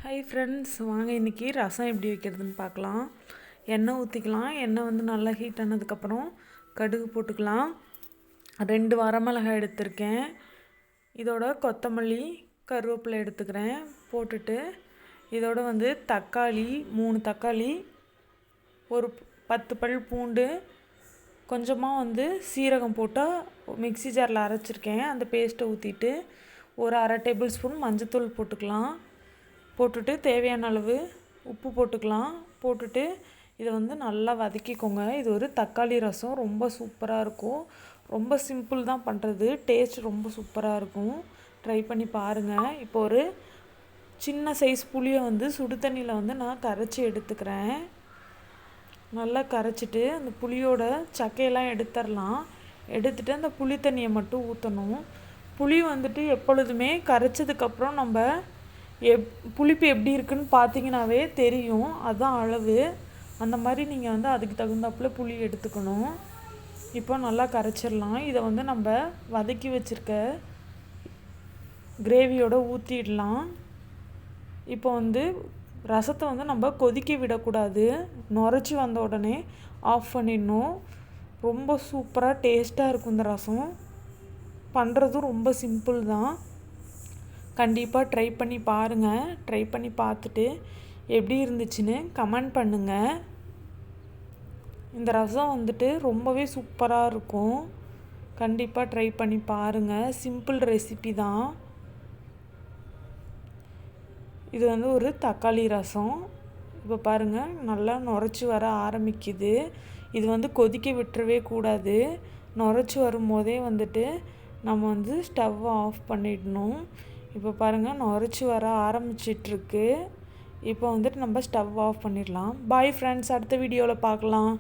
Hi friends, வாங்க இன்றைக்கி ரசம் எப்படி வைக்கிறதுன்னு பார்க்கலாம். எண்ணெய் ஊற்றிக்கலாம். எண்ணெய் வந்து நல்லா ஹீட் ஆனதுக்கப்புறம் கடுகு போட்டுக்கலாம். 2 வரமிளகாய் எடுத்திருக்கேன். இதோட கொத்தமல்லி, கருவேப்பிலை எடுத்துக்கிறேன். போட்டுட்டு இதோட வந்து தக்காளி 3 தக்காளி, ஒரு 10 பல் பூண்டு, கொஞ்சமாக வந்து சீரகம் போட்டால் மிக்ஸி ஜாரில் அரைச்சிருக்கேன். அந்த பேஸ்ட்டை ஊற்றிட்டு ஒரு 1/2 டேபிள் ஸ்பூன் மஞ்சத்தூள் போட்டுக்கலாம். போட்டுட்டு தேவையான அளவு உப்பு போட்டுக்கலாம். போட்டுட்டு இதை வந்து நல்லா வதக்கிக்கோங்க. இது ஒரு தக்காளி ரசம், ரொம்ப சூப்பராக இருக்கும். ரொம்ப சிம்பிள் தான் பண்ணுறது, டேஸ்ட் ரொம்ப சூப்பராக இருக்கும். ட்ரை பண்ணி பாருங்கள். இப்போ ஒரு சின்ன சைஸ் புளியை வந்து சுடு தண்ணியில் வந்து நான் கரைச்சி எடுத்துக்கிறேன். நல்லா கரைச்சிட்டு அந்த புளியோட சக்கையெல்லாம் எடுத்துடலாம். எடுத்துகிட்டு அந்த புளி தண்ணியை மட்டும் ஊற்றணும். புளி வந்துட்டு எப்பொழுதுமே கரைச்சதுக்கப்புறம் நம்ம புளிப்பு எப்படி இருக்குன்னு பார்த்தீங்கன்னாவே தெரியும். அதுதான் அளவு. அந்த மாதிரி நீங்கள் வந்து அதுக்கு தகுந்தாப்புல புளி எடுத்துக்கணும். இப்போ நல்லா கரைச்சிடலாம். இதை வந்து நம்ம வதக்கி வச்சுருக்க கிரேவியோடு ஊற்றிடலாம். இப்போ வந்து ரசத்தை வந்து நம்ம கொதிக்க விடக்கூடாது. நுரைச்சி வந்த உடனே ஆஃப் பண்ணிடணும். ரொம்ப சூப்பராக டேஸ்ட்டாக இருக்கும் இந்த ரசம். பண்ணுறதும் ரொம்ப சிம்பிள் தான். கண்டிப்பாக ட்ரை பண்ணி பாருங்கள். ட்ரை பண்ணி பார்த்துட்டு எப்படி இருந்துச்சுன்னு கமெண்ட் பண்ணுங்கள். இந்த ரசம் வந்துட்டு ரொம்பவே சூப்பராக இருக்கும். கண்டிப்பாக ட்ரை பண்ணி பாருங்கள். சிம்பிள் ரெசிபி தான். இது வந்து ஒரு தக்காளி ரசம். இப்போ பாருங்கள், நல்லா நுரைச்சி வர ஆரம்பிக்குது. இது வந்து கொதிக்க விட்டுறவே கூடாது. நுரைச்சி வரும்போதே வந்துட்டு நம்ம வந்து ஸ்டவ்வை ஆஃப் பண்ணிடணும். இப்போ பாருங்கள், நுரைச்சி வர ஆரம்பிச்சிட்ருக்கு. இப்போ வந்துட்டு நம்ம ஸ்டவ் ஆஃப் பண்ணிடலாம். பாய் ஃப்ரெண்ட்ஸ், அடுத்த வீடியோவில் பார்க்கலாம்.